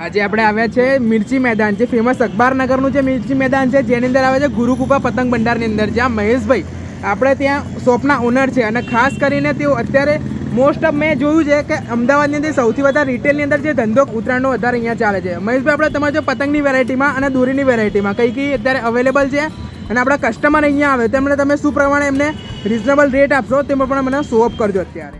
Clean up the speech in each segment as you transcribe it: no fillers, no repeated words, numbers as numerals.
આજે આપણે આવ્યા છે મિર્ચી મેદાન, જે ફેમસ અખબારનગરનું જે મિર્ચી મેદાન છે, જેની અંદર આવે છે ગુરુકૃપા પતંગ ભંડારની અંદર, જ્યાં મહેશભાઈ આપણે ત્યાં શોપના ઓનર છે. અને ખાસ કરીને તેઓ અત્યારે મોસ્ટ ઓફ મેં જોયું છે કે અમદાવાદની અંદર સૌથી વધારે રિટેલની અંદર જે ધંધો ઉત્તરાયણનો વધારે અહીંયા ચાલે છે. મહેશભાઈ, આપણે તમારે જો પતંગની વેરાયટીમાં અને દોરીની વેરાયટીમાં કઈ કઈ અત્યારે અવેલેબલ છે અને આપણા કસ્ટમર અહીંયા આવે તેમને તમે શું પ્રમાણે એમને રિઝનેબલ રેટ આપશો તે પણ મને શો ઓફ કરજો. અત્યારે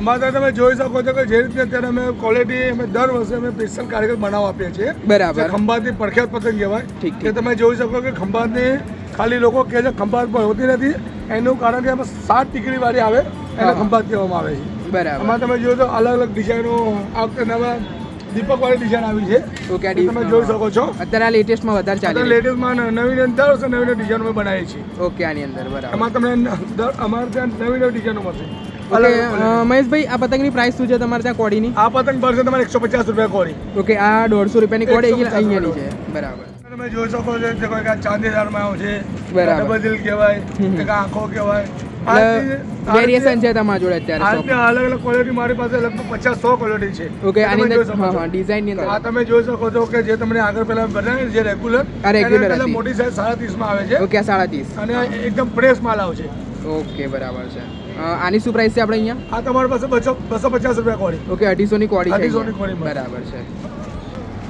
અમારે તમે જોઈ શકો છો કે જે રીતે અત્યારે અમે ક્વોલિટી અમે દર વર્ષે અમે સ્પેશિયલ કાર્યક્રમ બનાવવા આપીએ છીએ. બરાબર. ખંભાતની પ્રખ્યાત પતંગ કહેવાય. ઠીક કે તમે જોઈ શકો કે ખંભાતની ખાલી લોકો કહે છે ખંભાત પર હોતી નથી, એનું કારણ કે એમાં 7 ડિગ્રી વાળી આવે એને ખંભાત કહેવામાં આવે છે. બરાબર. આમાં તમે જોયો તો અલગ અલગ ડિઝાઇનો આ વખતે નવા દીપક વાળી ડિઝાઇન આવી છે. ઓકે, તમે જોઈ શકો છો અત્યારે આ લેટેસ્ટમાં વધારે ચાલે. લેટેસ્ટમાં નવી દર વર્ષે નવી ડિઝાઇનો અમે બનાવીએ છીએ. ઓકે, આની અંદર બરાબર. એમાં તમને અમારે ત્યાં નવી ડિઝાઇનો મળશે. મહેશભાઈ, આ પતંગની પ્રાઇસ શું છે તમારે ત્યાં કોડીની? આ પતંગ પડશે તમારે 150 રૂપિયા કોડી. ઓકે, આ 150 રૂપિયાની કોડી અહીંયાની છે. બરાબર. તમે જોઈ શકો છો કે કોઈ ચાંદીદારમાં આવશે, બરાબર. ડબલ દિલ કહેવાય, કે આંખો કહેવાય. વેરિએશન છે તમારા જોડે અત્યારે? અલગ અલગ ક્વોલિટી મારી પાસે લગભગ 50-100 ક્વોલિટી છે. ઓકે, આની અંદર ડિઝાઇન ની અંદર આ તમે જોઈ શકો છો કે જે તમને આગળ પહેલા બનાવી જે રેગ્યુલર હતી મોટી સાઈઝ 37 માં આવે છે. ઓકે, 37 અને એકદમ ફ્રેશ માલ આવશે. ઓકે, બરાબર છે. આની શું પ્રાઇસ છે આપણે અહીંયા? આ તમારી પાસે 250 રૂપિયા કોડી. ઓકે, 250 ની કોડી છે. 250 ની કોડી બરાબર છે.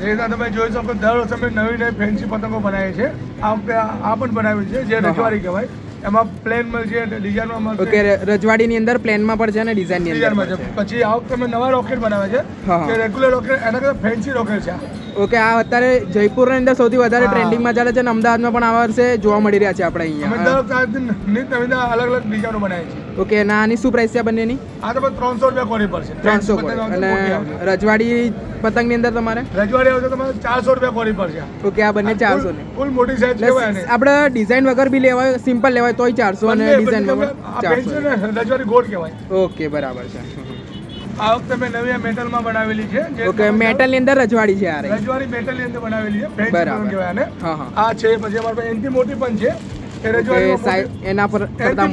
એ રીતના તમે જોઈ શકો દર વર્ષે અમે નવી ફેન્સી પતંગો બનાવીએ છીએ. આ વખતે આ પણ બનાવી છે જે રજવાડી કહેવાય. એમાં પ્લેન મળશે, ડિઝાઇનમાં મળશે. ઓકે, રજવાડીની અંદર પ્લેનમાં પણ છે અને ડિઝાઇનની અંદર છે. પછી આ વખતે અમે નવા રોકેટ બનાવ્યા છે કે રેગ્યુલર રોકેટ એના કરતાં ફેન્સી રોકેટ છે. ઓકે, આ અત્યારે જયપુરની અંદર સૌથી વધારે ટ્રેન્ડિંગમાં ચાલે છે અને અમદાવાદમાં પણ આ વર્ષે જોવા મળી રહ્યા છે આપણે અહીંયા. અલગ અલગ ડિઝાઇનો બનાવી છે. ઓકે, ના આની શું પ્રાઇસ છે બંનેની? આ તો 300 રૂપિયા કોડી પડશે. 300 કોડી. અને રજવાડી પતંગની અંદર તમારે રજવાડી આવશે તમારે 400 રૂપિયા કોડી પડશે. ઓકે, આ બંને 400 ને ફૂલ મોટી સાઈઝ કહેવાય ને. આપણે ડિઝાઇન વગર બી લેવાય, સિમ્પલ લેવાય તોય 400 અને ડિઝાઇન વગર 400. રજવાડી ગોળ કહેવાય. ઓકે, બરાબર છે. આ વખતે મેં નવી મેટલમાં બનાવેલી છે. ઓકે, મેટલની અંદર રજવાડી છે. આ રજવાડી મેટલની અંદર બનાવેલી છે. ફ્રેન્ચ કહેવાય આને. આ છે પછી અમારી પાસે એનથી મોટી પણ છે. એના પર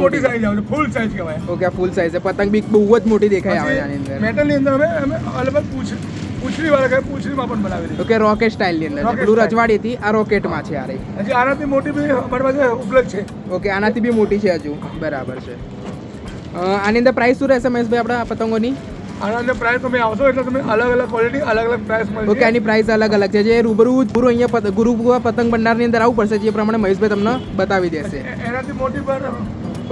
મોટી સાઈઝ આવે, ફૂલ સાઈઝ કહેવાય. ઓકે, ફૂલ સાઈઝ છે. પતંગ બી બહુ જ મોટી દેખાય આવે આની અંદર. મેટલની અંદર અમે અલગ પૂંછડી વાળા કે પૂંછડીમાં પણ બનાવેલી. ઓકે, રોકેટ સ્ટાઇલની અંદર. પેલું રજવાડી હતી, આ રોકેટમાં છે. આ રહી. હજી આનાથી મોટી બી અમારી પાસે ઉપલબ્ધ છે. ઓકે, આનાથી બી મોટી છે હજુ. બરાબર છે. આની અંદર પ્રાઇસ શું રહેશે મહેશભાઈ આપણા પતંગોની? આના અંદર પ્રાઇસ તમે આવશો એટલે તમે અલગ અલગ ક્વોલિટી અલગ અલગ પ્રાઇસ મળશે. ઓકે, આની પ્રાઇસ અલગ અલગ છે. જે રૂબરૂ અહીંયા ગુરુકૃપા પતંગ ભંડારની અંદર આવવું પડશે, જે પ્રમાણે મહેશભાઈ તમને બતાવી દેશે. એનાથી મોટી પર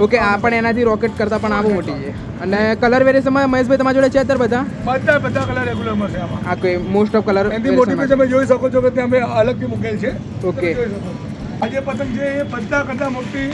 ઓકે, આ પણ એનાથી રોકેટ કરતાં પણ આવું મોટી છે. અને કલર વેરિએશનમાં મહેશભાઈ તમારા જોડે છે અત્યારે બધા કલર રેગ્યુલર મળશે આમાં. આ કોઈ મોસ્ટ ઓફ કલર એની મોટી તમે જોઈ શકો છો કે ત્યાં અમે અલગથી મૂકેલ છે. ઓકે, આ જે પતંગ છે એ બધા કરતાં મોટી.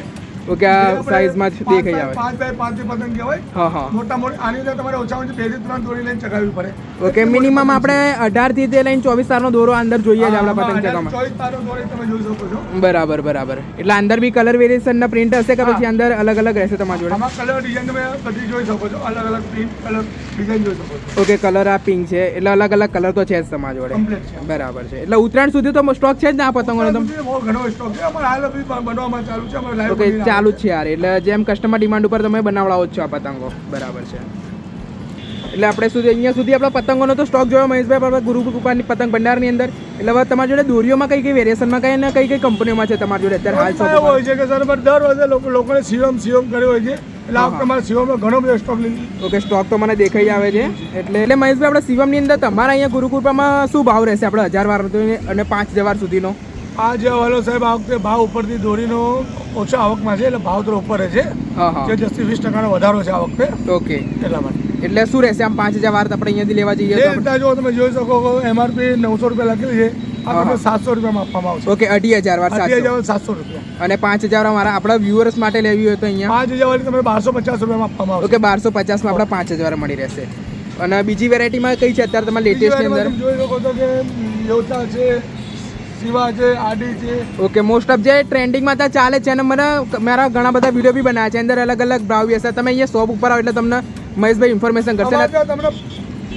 ઓકે, આ સાઈઝમાં જ દેખાઈ આવે. 5x5 ની પતંગ કહેવાય. હા. મોટા આની અંદર તમારે ઓછામાં ઓછી 2 થી 3 દોરી લઈને ચગાવવી પડે. ઓકે, મિનિમમ આપણે 18 થી તે લઈને 24 તારનો દોરો અંદર જોઈએ જ આપણા પતંગ ચગાવવામાં. 24 તારનો દોરી તમે જોઈ શકો છો. બરાબર, બરાબર. એટલે અંદર બી કલર વેરિએશન ના પ્રિન્ટ હશે કે પછી અંદર અલગ અલગ રહેશે તમારા જોડે? આમાં કલર ડિઝાઇન તમે બધી જોઈ શકો છો. અલગ અલગ પ્રિન્ટ કલર ડિઝાઇન જોઈ શકો છો. ઓકે, કલર આ પિંક છે એટલે અલગ અલગ કલર તો છે જ તમારા જોડે. કમ્પ્લીટ છે. બરાબર છે. એટલે ઉત્તરાયણ સુધી તો સ્ટોક છે જ ને આ પતંગોનો? ઘણો સ્ટોક છે. અમારે હાલ બનવામાં ચાલુ છે. અમારે લાઈવ ઓકે, ચાલુ જ છે યાર. એટલે જેમ કસ્ટમર ડિમાન્ડ ઉપર તમે બનાવડાવો છો આ પતંગો. બરાબર છે. એટલે આપણે અહીંયા સુધી આપણા પતંગોનો તો સ્ટોક જોયો મહેશભાઈ આપણે ગુરુકૃપાની પતંગ ભંડારની અંદર. એટલે હવે તમારી જોડે દોરીઓમાં કઈ કઈ વેરિએશનમાં કઈ ને કઈ કંપનીઓમાં છે તમારી જોડે અત્યારે હાલ? એવું હોય છે કે સર દર વર્ષે લોકોને સીવમ કર્યો હોય છે. એટલે આ વખતે મારા સીવમનો ઘણો બધો સ્ટોક લીધો. ઓકે, સ્ટોક તો મને દેખાઈ આવે છે. એટલે મહેશભાઈ આપણે સીવમની અંદર તમારા અહીંયા ગુરુકૃપામાં શું ભાવ રહેશે આપણે 1000 વાર અને 5000 સુધીનો? આ જે હવાલો સાહેબ આ વખતે ભાવ ઉપરથી દોરીનો ઓછા આવકમાં છે એટલે ભાવ તો ઉપર છે. જે 10 થી 20% વધારો છે આ વખતે. ઓકે, એટલા માટે. એટલે શું રહેશે આમ 5000 વાર આપણે અહીંયાથી લેવા જઈએ તો? જો તમે જોઈ શકો MRP 900 રૂપિયા લખેલી છે. આ તમને 700 રૂપિયામાં આપવામાં આવશે. ઓકે, 2500 વાર 700 રૂપિયા. અને 5000 મારા આપણા વ્યુઅર્સ માટે લેવી હોય તો અહીંયા 5000 વાળી તમને 1250 રૂપિયામાં આપવામાં આવશે. ઓકે, 1250 માં આપણા 5000 મળી રહેશે. અને બીજી વેરાયટીમાં કઈ છે અત્યારે તમારે લેટેસ્ટની અંદર? જોઈ શકો છો કે યોતા છે, શિવા છે, આડી છે. ઓકે, મોસ્ટ ઓફ જે ટ્રેન્ડિંગમાં ત્યાં ચાલે છે અને મને મારા ઘણા બધા વિડીયો બી બનાવ્યા છે. અંદર અલગ અલગ ભાવ બી હશે. તમે અહીંયા શોપ ઉપર આવો એટલે તમને મહેશભાઈ ઇન્ફોર્મેશન કરશે. તમને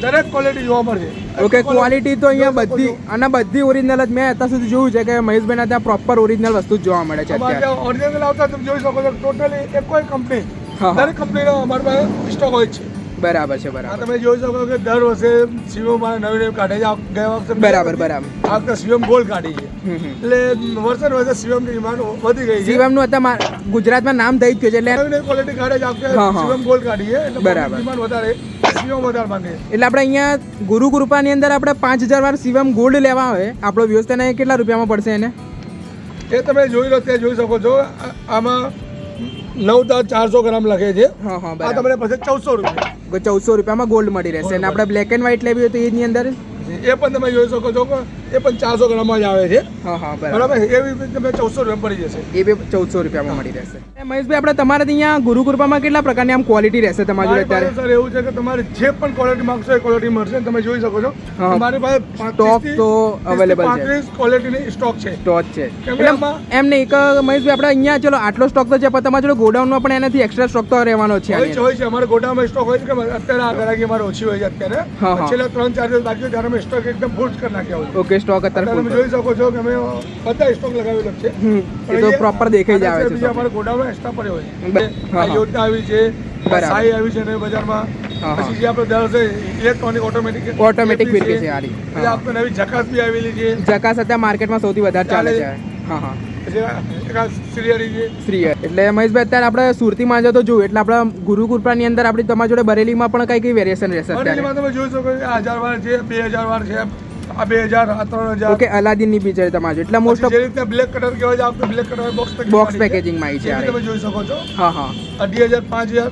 દરેક ક્વોલિટી જોવા મળશે. ઓકે, ક્વોલિટી તો અહીંયા બધી અને બધી ઓરિજિનલ જ મેં અત્યાર સુધી જોયું છે કે મહેશભાઈના ત્યાં પ્રોપર ઓરિજિનલ વસ્તુ જ જોવા મળે છે. ઓરિજિનલ આવતા તમે જોઈ શકો છો ટોટલી એક કોઈ કંપની દરેક કંપનીનો અમારી પાસે સ્ટોક હોય છે. બરાબર છે આ બરાબર તમે જોઈ શકો કે દર વર્ષે શિવમ નવી નવી કાઢે છે. ગયા વખતે બરાબર બરાબર આ વખતે શિવમ ગોલ્ડ કાઢી છે. એટલે વર્ષે ને વર્ષે શિવમની ડિમાન્ડ વધી ગઈ છે. શિવમનું અત્યારે ગુજરાતમાં નામ થઈ જ ગયું છે એટલે નવી નવી ક્વોલિટી કાઢે છે. આ વખતે હા, હા. શિવમ ગોલ્ડ કાઢી છે એટલે બરાબર. ડિમાન્ડ વધારે શિવમ વધારે માંગે છે. એટલે આપણે અહીંયા ગુરુ કૃપાની અંદર આપણે 5000 વાર શિવમ ગોલ્ડ લેવા હોય આપણો વ્યવસ્થાને કેટલા રૂપિયામાં પડશે એને? એ તમે જોઈ લો તે જોઈ શકો છો. આમાં 9,400 ગ્રામ લખે છે. હા હા આ બરાબર તમને પછી 1400 રૂપિયા. 1400 રૂપિયામાં ગોલ્ડ મળી રહેશે અને આપણે બ્લેક એન્ડ વ્હાઇટ લેવી હોય તો એની અંદર એ પણ તમે જોઈ શકો છો કે એ પણ 400 ગ્રામમાં જ આવે છે. હા હા બરાબર બરાબર. એવી તમે 1400 રૂપિયા પડી જશે. એ બી 1400 રૂપિયામાં મળી રહેશે. મહેશભાઈ આપણે તમારે અહીંયા ગુરુ કૃપામાં કેટલા પ્રકારની આમ ક્વોલિટી રહેશે તમારી જોડે મારી અત્યારે? પાસે સર એવું છે કે તમારે જે પણ ક્વોલિટી માંગશો એ ક્વોલિટી મળશે. તમે જોઈ શકો છો હા. મારી પાસે સ્ટોક તો available છે. 35 ક્વોલિટીની સ્ટોક છે. તો જ છે કેમ કે એટલે આમાં- એમ નહીં કે મહેશભાઈ આપણે અહીંયા ચલો આટલો સ્ટોક તો છે પણ તમારા જોડે ગોડાઉનમાં પણ એનાથી એક્સ્ટ્રા સ્ટોક તો રહેવાનો જ છે આની અંદર. હોય છે અમારે ગોડાઉનમાં સ્ટોક હોય છે કે અત્યારે આ ગ્રાહકી અમારે ઓછી હોય છે અત્યારે. હા, હા. છેલ્લા 3-4 દિવસ બાકી હોય ત્યારે અમે સ્ટોક એકદમ ફૂલ કરી નાખ્યા હોય છે. ઓકે સ્ટોક અત્યારે અત્યારે તમે full જોઈ શકો છો કે અમે બધા સ્ટોક લગાવેલો છે. એ તો પ્રોપર દેખાઈ જ આવે છે બીજા stock. અમારે ગોડાઉનમાં એક્સ્ટ્રા પડ્યો હોય છે. હા, આ હા. યોજના આવી છે, બરાબર. સાઈ આવી છે નવી બજારમાં. હા, હા. પછી જે આપણે દર છે ઇલેક્ટ્રોનિક ઓટોમેટિક Automatic ફિરકી છે આરી. એટલે હા. આપણે નવી જકાત બી આવેલી છે. જકાસ અત્યારે માર્કેટમાં સૌથી વધારે ચાલે છે. હા હા પછી એક આ સિરિયરી છે. શ્રી એટલે મહેશભાઈ અત્યારે આપણે સુરતીમાં જો તો જોયું એટલે આપણા ગુરુ કૃપાની અંદર આપણી તમારી જોડે બરેલીમાં પણ કઈ કઈ વેરિએશન રહેશે અત્યારે? બરેલીમાં તમે જોઈ શકો છો કે 1000 વાર છે, 2000 વાર છે, આ 2000, આ 3000. ઓકે અલાદીનની બી છે તમારી જોડે. એટલે મોસ્ટ પછી ઓફ જે રીતે બ્લેક કલર કહેવાય છે આપણે બ્લેક કલર બોક્સ પેકેજિંગમાં આવી છે છે આ તમે જોઈ શકો છો. હા હા 2000, 5000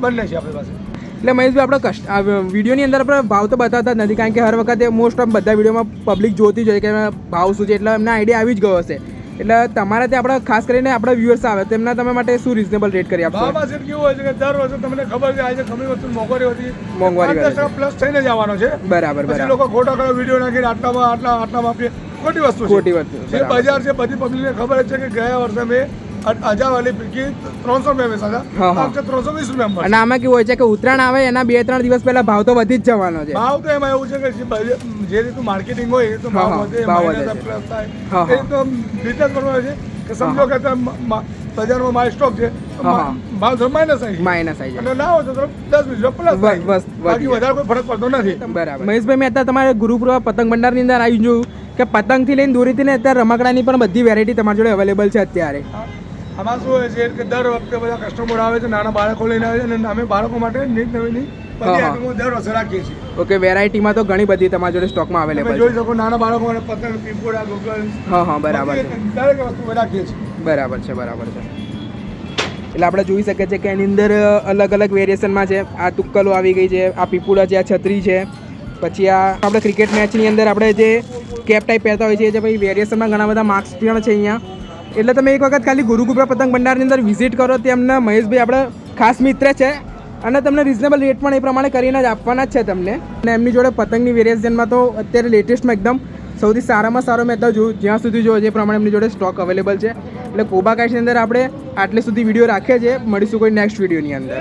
બંને છે આપણી પાસે. એટલે મહેશભાઈ આપણે વિડીયોની અંદર આપણે ભાવ તો બતાવતા જ નથી કારણ કે હર વખતે મોસ્ટ ઓફ બધા વિડીયોમાં પબ્લિક જોતી જ હોય કે ભાવ શું છે એટલે એમને આઈડિયા આવી જ ગયો હશે. એટલે તમારે ત્યાં આપણે ખાસ કરીને આપણા વ્યુઅર્સ આવે તેમના તમે માટે શું રિઝનેબલ રેટ કરી આપશો? ભાવમાં સર કેવું હોય છે કે દર વર્ષે તમને ખબર છે આજે ગમે વસ્તુ મોંઘવારી હતી, મોંઘવારી વધે છે. પ્લસ થઈને જ આવવાનો છે. બરાબર પછી બરાબર લોકો ખોટા ખોટા વિડીયો નાખીને આટલામાં આપીએ, ખોટી વસ્તુ છે. ખોટી વસ્તુ, જે બરાબર. બજાર છે બધી પબ્લિકને ખબર જ છે કે ગયા વર્ષે મેં 1000 વાળી ફિરકી 300 રૂપિયા વેચાતા, હા, હા. આ વખતે 320 રૂપિયા અને આમાં કેવું હોય છે કે ઉત્તરાયણ આવે એના 2-3 દિવસ પહેલા ભાવ તો વધી જ જવાનો છે. ભાવ તો એમાં એવું છે કે જે રીતનું માર્કેટિંગ હોય એ તો હા, ભાવ હા, વધે, ભાવ minus વધે છે. plus થાય. હા, હા. એ તો બિઝનેસ કરવાનો છે કે સમજો કે બજારમાં માલ સ્ટોક છે તો હા, હા. ભાવ થોડો માઇનસ આવી માઇનસ આવી અને ના હોય તો 10-20 રૂપિયા પ્લસ વધી બાકી જાય. વધારે કોઈ ફરક પડતો નથી. બરાબર મહેશભાઈ મેં અત્યારે તમારે ગુરુપુરા પતંગ ભંડારની અંદર આવી જોયું કે પતંગથી લઈને દોરીથી ને અત્યારે રમકડાની પણ બધી વેરાયટી તમારી જોડે અવેલેબલ છે અત્યારે. આમાં શું હોય છે કે દર વખતે બધા કસ્ટમર આવે છે, નાના બાળકો લઈને આવે છે અને અમે બાળકો માટે નીત નવીની હા, બધી હા. આઈટમો દર વર્ષે રાખીએ છીએ. ઓકે વેરાયટીમાં તો ઘણી બધી તમારી જોડે સ્ટોકમાં તમે અવેલેબલ જોઈ છે. શકો નાના બાળકો માટે પતંગ, પીપોડા, ગોગલ હા હા બરાબર છે દરેક વસ્તુ રાખીએ છીએ. બરાબર છે બરાબર છે. એટલે આપણે જોઈ શકીએ છીએ કે એની અંદર અલગ અલગ વેરિએશનમાં છે. આ તુક્કલો આવી ગઈ છે, આ પીપુડા છે, આ છત્રી છે, પછી આ આપણે ક્રિકેટ મેચની અંદર આપણે જે કેપ ટાઈપ પહેરતા હોય છે જે પછી વેરિએશનમાં ઘણા બધા માર્ક્સ પણ છે અહીંયા. એટલે તમે એક વખત ખાલી ગુરુકૃપા પતંગ ભંડારની અંદર વિઝિટ કરો તેમના મહેશભાઈ આપણે ખાસ મિત્ર છે અને તમને રિઝનેબલ રેટ પણ એ પ્રમાણે કરીને જ આપવાના જ છે તમને. અને એમની જોડે પતંગની વેરિએશનમાં તો અત્યારે લેટેસ્ટમાં એકદમ સૌથી સારામાં સારો મેં તો જોયું જ્યાં સુધી જો જે પ્રમાણે એમની જોડે સ્ટોક અવેલેબલ છે. એટલે કોબા કાઈટની અંદર આપણે આટલે સુધી વિડીયો રાખીએ છીએ. મળીશું કોઈ નેક્સ્ટ વિડીયોની અંદર.